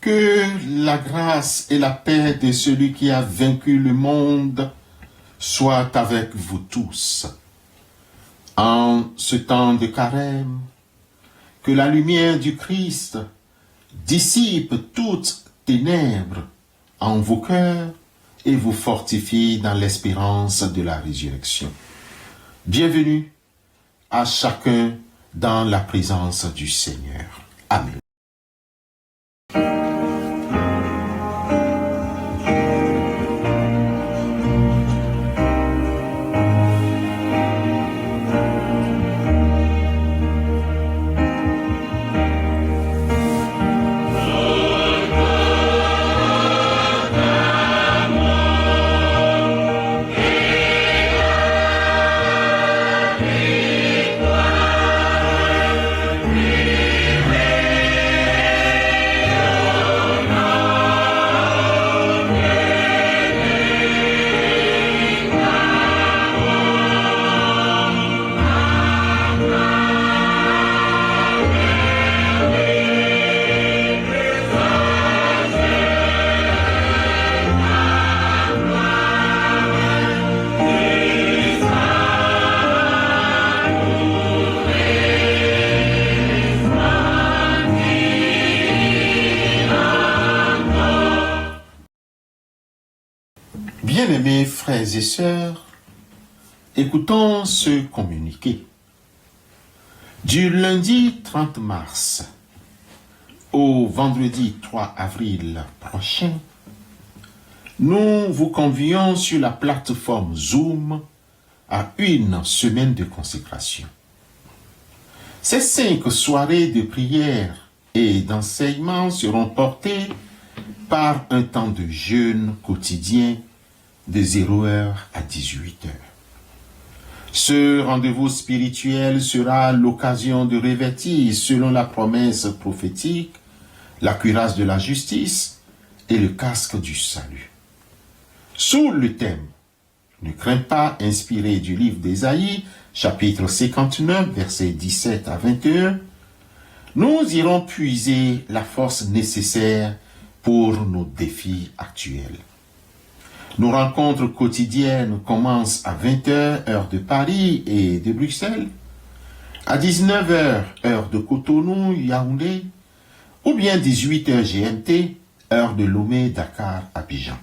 Que la grâce et la paix de celui qui a vaincu le monde soient avec vous tous. En ce temps de carême, que la lumière du Christ dissipe toutes ténèbres en vos cœurs et vous fortifie dans l'espérance de la résurrection. Bienvenue à chacun dans la présence du Seigneur. Amen. Bien-aimés frères et sœurs, écoutons ce communiqué. Du lundi 30 mars au vendredi 3 avril prochain, nous vous convions sur la plateforme Zoom à une semaine de consécration. Ces 5 soirées de prière et d'enseignement seront portées par un temps de jeûne quotidien de 0h à 18h. Ce rendez-vous spirituel sera l'occasion de revêtir, selon la promesse prophétique, la cuirasse de la justice et le casque du salut. Sous le thème « Ne crains pas », inspiré du livre d'Ésaïe, chapitre 59, versets 17 à 21, nous irons puiser la force nécessaire pour nos défis actuels. Nos rencontres quotidiennes commencent à 20h, heure de Paris et de Bruxelles, à 19h, heure de Cotonou, Yaoundé, ou bien 18h GMT, heure de Lomé, Dakar, Abidjan.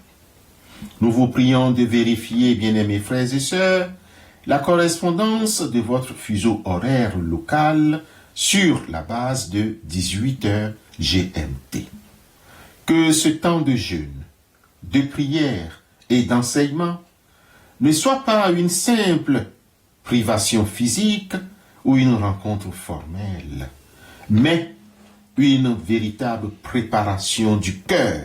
Nous vous prions de vérifier, bien-aimés frères et sœurs, la correspondance de votre fuseau horaire local sur la base de 18h GMT. Que ce temps de jeûne, de prière et d'enseignement ne soit pas une simple privation physique ou une rencontre formelle, mais une véritable préparation du cœur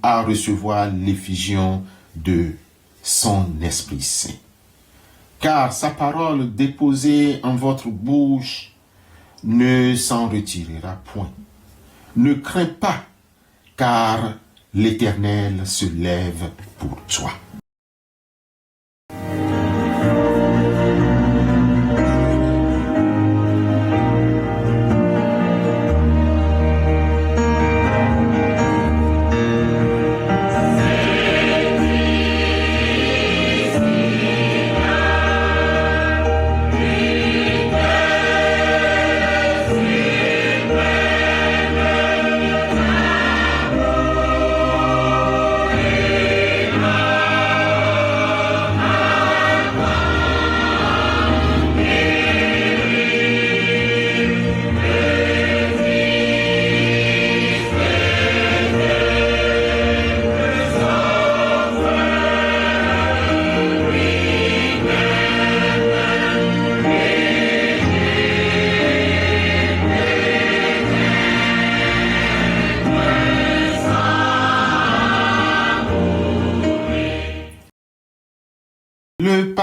à recevoir l'effusion de son Esprit Saint. Car sa parole déposée en votre bouche ne s'en retirera point. Ne crains pas, car l'Éternel se lève pour toi.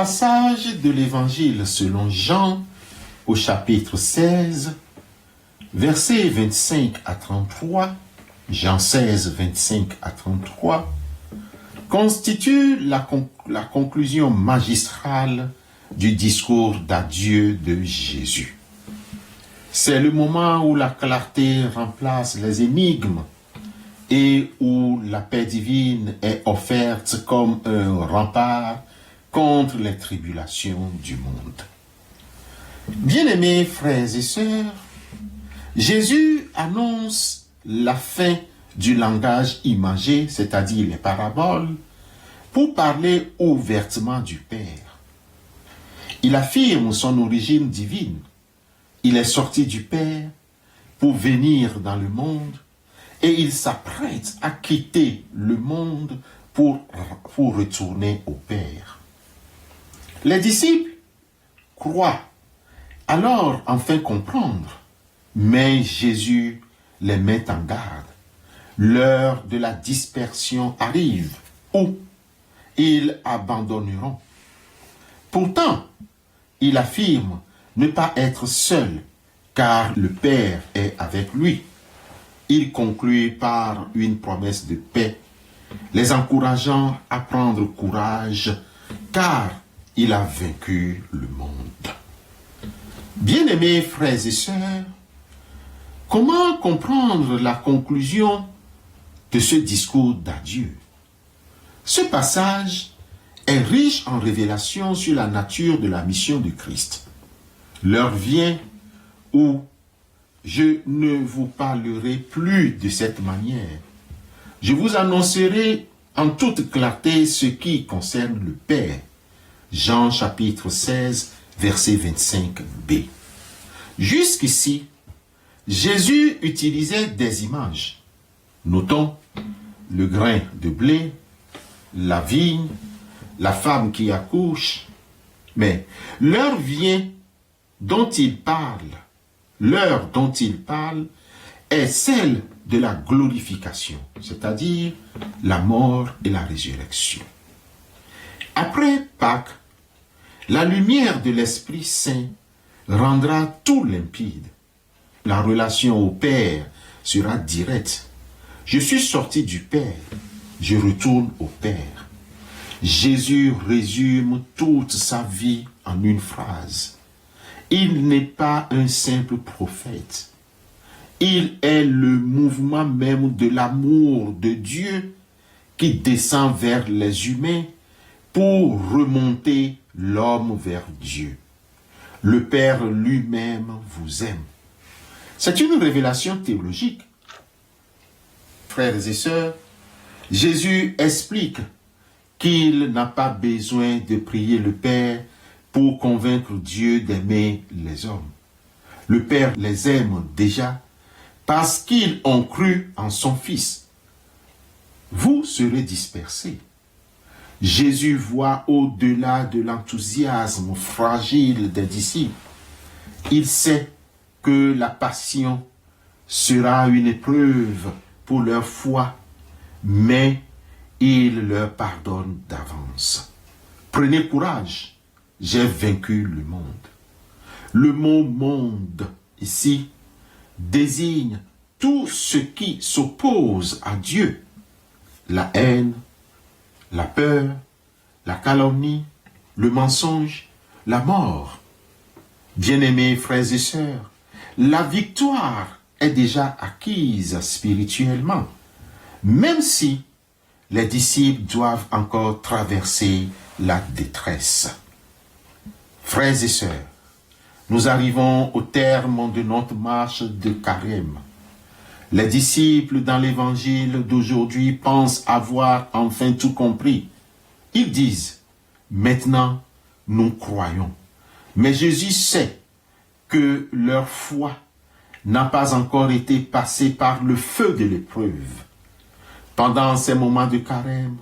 passage de l'Évangile selon Jean au chapitre 16, versets 25 à 33, Jean 16, 25 à 33, constitue la conclusion magistrale du discours d'adieu de Jésus. C'est le moment où la clarté remplace les énigmes et où la paix divine est offerte comme un rempart contre les tribulations du monde. Bien-aimés frères et sœurs, Jésus annonce la fin du langage imagé, c'est-à-dire les paraboles, pour parler ouvertement du Père. Il affirme son origine divine. Il est sorti du Père pour venir dans le monde et il s'apprête à quitter le monde pour retourner au Père. Les disciples croient alors enfin comprendre, mais Jésus les met en garde. L'heure de la dispersion arrive où ils abandonneront. Pourtant, il affirme ne pas être seul, car le Père est avec lui. Il conclut par une promesse de paix, les encourageant à prendre courage, car il a vaincu le monde. Bien-aimés frères et sœurs, comment comprendre la conclusion de ce discours d'adieu? Ce passage est riche en révélations sur la nature de la mission du Christ. L'heure vient où je ne vous parlerai plus de cette manière. Je vous annoncerai en toute clarté ce qui concerne le Père. Jean chapitre 16, verset 25b. Jusqu'ici, Jésus utilisait des images. Notons le grain de blé, la vigne, la femme qui accouche. Mais l'heure dont il parle est celle de la glorification, c'est-à-dire la mort et la résurrection. Après Pâques, la lumière de l'Esprit Saint rendra tout limpide. La relation au Père sera directe. Je suis sorti du Père, je retourne au Père. Jésus résume toute sa vie en une phrase. Il n'est pas un simple prophète. Il est le mouvement même de l'amour de Dieu qui descend vers les humains pour remonter l'homme vers Dieu. Le Père lui-même vous aime. C'est une révélation théologique. Frères et sœurs, Jésus explique qu'il n'a pas besoin de prier le Père pour convaincre Dieu d'aimer les hommes. Le Père les aime déjà parce qu'ils ont cru en son Fils. Vous serez dispersés. Jésus voit au-delà de l'enthousiasme fragile des disciples. Il sait que la passion sera une épreuve pour leur foi, mais il leur pardonne d'avance. Prenez courage, j'ai vaincu le monde. Le mot monde, ici, désigne tout ce qui s'oppose à Dieu. La haine, la peur, la calomnie, le mensonge, la mort. Bien-aimés frères et sœurs, la victoire est déjà acquise spirituellement, même si les disciples doivent encore traverser la détresse. Frères et sœurs, nous arrivons au terme de notre marche de carême. Les disciples dans l'évangile d'aujourd'hui pensent avoir enfin tout compris. Ils disent, maintenant nous croyons. Mais Jésus sait que leur foi n'a pas encore été passée par le feu de l'épreuve. Pendant ces moments de carême,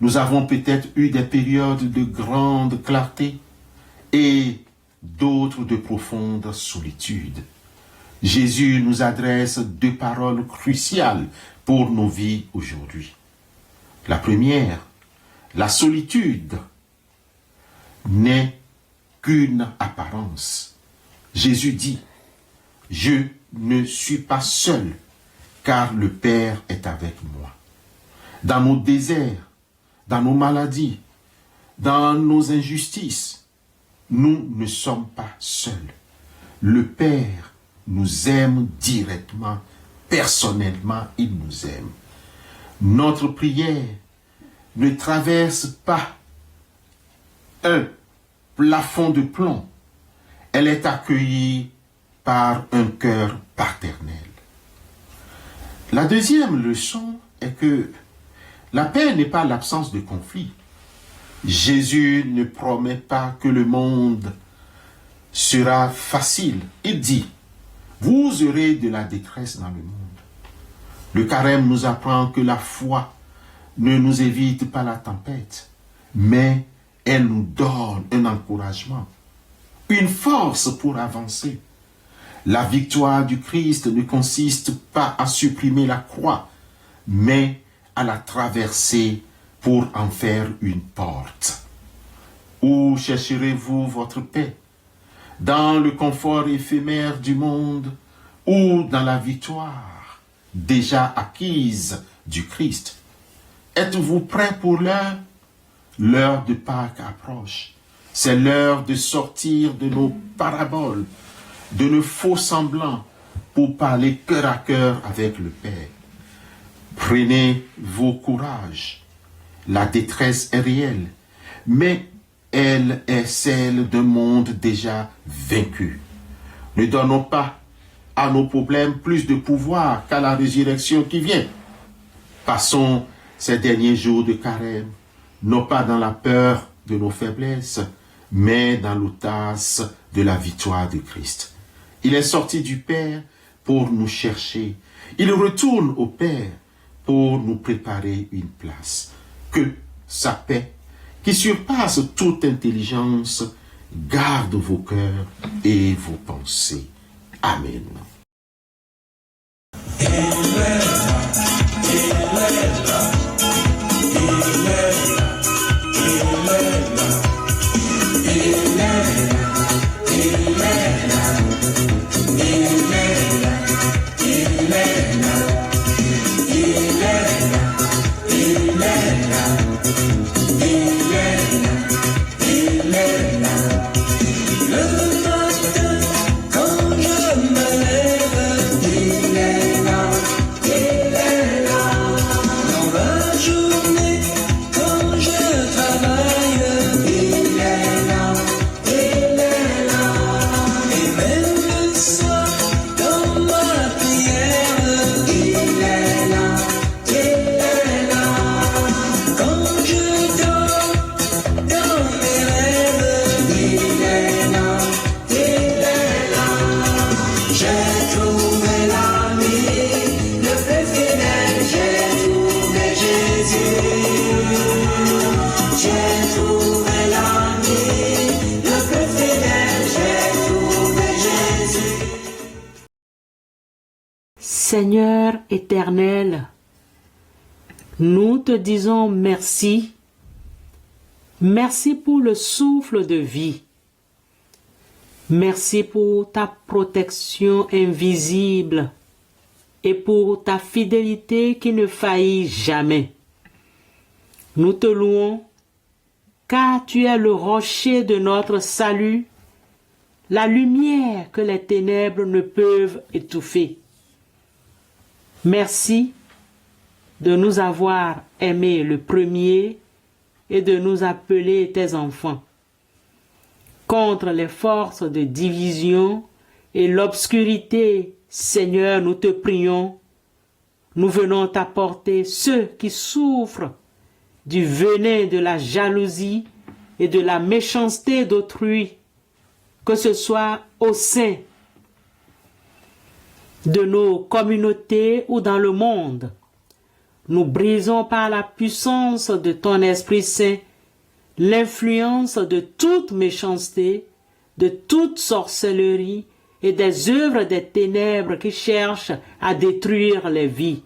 nous avons peut-être eu des périodes de grande clarté et d'autres de profonde solitude. Jésus nous adresse deux paroles cruciales pour nos vies aujourd'hui. La première, la solitude. n'est qu'une apparence. Jésus dit, « Je ne suis pas seul, car le Père est avec moi. » Dans nos déserts, dans nos maladies, dans nos injustices, nous ne sommes pas seuls. Le Père nous aime directement, personnellement, il nous aime. Notre prière ne traverse pas un plafond de plomb. Elle est accueillie par un cœur paternel. La deuxième leçon est que la paix n'est pas l'absence de conflit. Jésus ne promet pas que le monde sera facile. Il dit, vous aurez de la détresse dans le monde. Le carême nous apprend que la foi ne nous évite pas la tempête, mais elle nous donne un encouragement, une force pour avancer. La victoire du Christ ne consiste pas à supprimer la croix, mais à la traverser pour en faire une porte. Où chercherez-vous votre paix? Dans le confort éphémère du monde ou dans la victoire déjà acquise du Christ? Êtes-vous prêts pour l'heure? L'heure de Pâques approche. C'est l'heure de sortir de nos paraboles, de nos faux semblants pour parler cœur à cœur avec le Père. Prenez vos courages. La détresse est réelle, mais elle est celle d'un monde déjà vaincu. Ne donnons pas à nos problèmes plus de pouvoir qu'à la résurrection qui vient. Passons ces derniers jours de carême, non pas dans la peur de nos faiblesses, mais dans l'audace de la victoire de Christ. Il est sorti du Père pour nous chercher. Il retourne au Père pour nous préparer une place. Que sa paix, qui surpasse toute intelligence, garde vos cœurs et vos pensées. Amen. Seigneur éternel, nous te disons merci. Merci pour le souffle de vie. Merci pour ta protection invisible et pour ta fidélité qui ne faillit jamais. Nous te louons car tu es le rocher de notre salut, la lumière que les ténèbres ne peuvent étouffer. Merci de nous avoir aimés le premier et de nous appeler tes enfants. Contre les forces de division et l'obscurité, Seigneur, nous te prions. Nous venons t'apporter ceux qui souffrent du venin de la jalousie et de la méchanceté d'autrui, que ce soit au sein de nos communautés ou dans le monde. Nous brisons par la puissance de ton Esprit Saint l'influence de toute méchanceté, de toute sorcellerie et des œuvres des ténèbres qui cherchent à détruire les vies.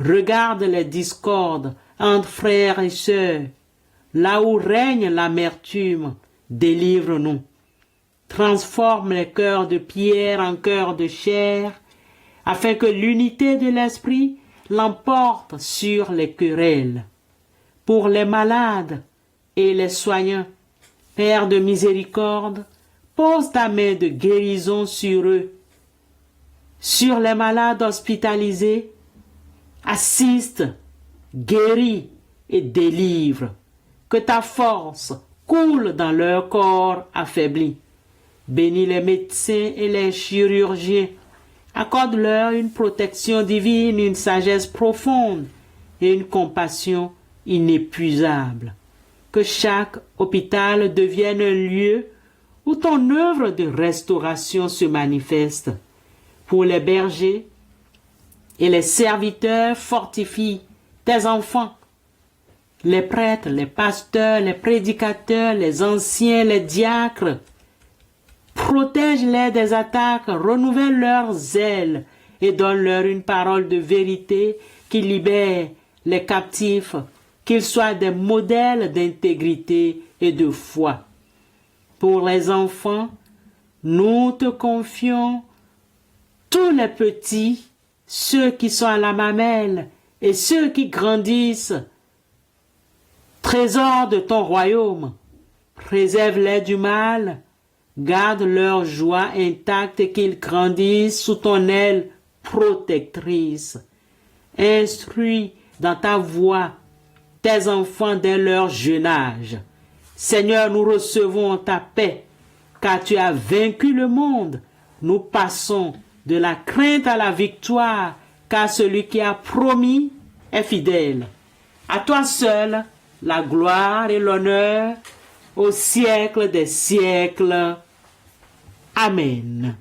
Regarde les discordes entre frères et sœurs, Là où règne l'amertume, délivre-nous. Transforme les cœurs de pierre en cœurs de chair, afin que l'unité de l'esprit l'emporte sur les querelles. Pour les malades et les soignants, Père de miséricorde, pose ta main de guérison sur eux. Sur les malades hospitalisés, assiste, guéris et délivre. Que ta force coule dans leur corps affaibli. Bénis les médecins et les chirurgiens. Accorde-leur une protection divine, une sagesse profonde et une compassion inépuisable. Que chaque hôpital devienne un lieu où ton œuvre de restauration se manifeste. Pour les bergers et les serviteurs, fortifie tes enfants. Les prêtres, les pasteurs, les prédicateurs, les anciens, les diacres. Protège-les des attaques, renouvelle leurs ailes et donne-leur une parole de vérité qui libère les captifs, qu'ils soient des modèles d'intégrité et de foi. Pour les enfants, nous te confions tous les petits, ceux qui sont à la mamelle et ceux qui grandissent. Trésor de ton royaume, préserve-les du mal, garde leur joie intacte et qu'ils grandissent sous ton aile protectrice. Instruis dans ta voie tes enfants dès leur jeune âge. Seigneur, nous recevons ta paix, car tu as vaincu le monde. Nous passons de la crainte à la victoire, car celui qui a promis est fidèle. À toi seul, la gloire et l'honneur au siècle des siècles. Amen.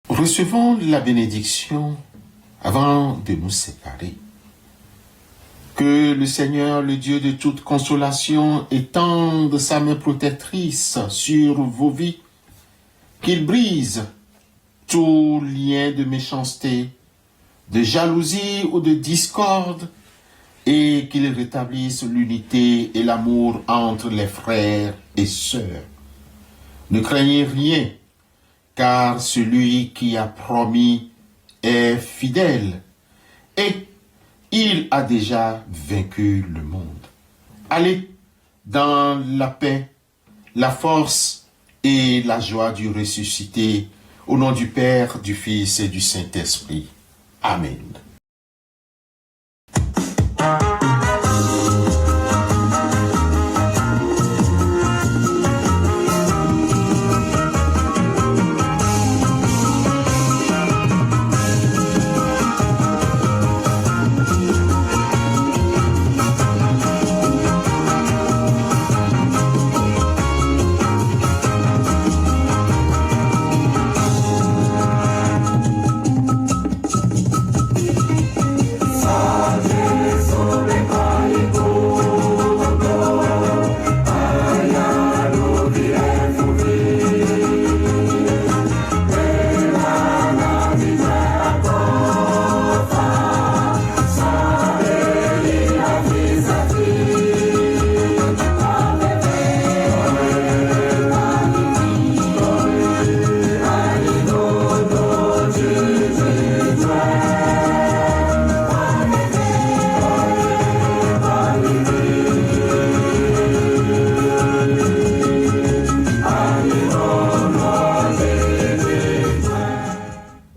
Recevons la bénédiction avant de nous séparer. Que le Seigneur, le Dieu de toute consolation, étende sa main protectrice sur vos vies, qu'il brise tout lien de méchanceté, de jalousie ou de discorde, et qu'il rétablisse l'unité et l'amour entre les frères et sœurs. Ne craignez rien, car celui qui a promis est fidèle, et il a déjà vaincu le monde. Allez dans la paix, la force et la joie du ressuscité, au nom du Père, du Fils et du Saint-Esprit. Amen.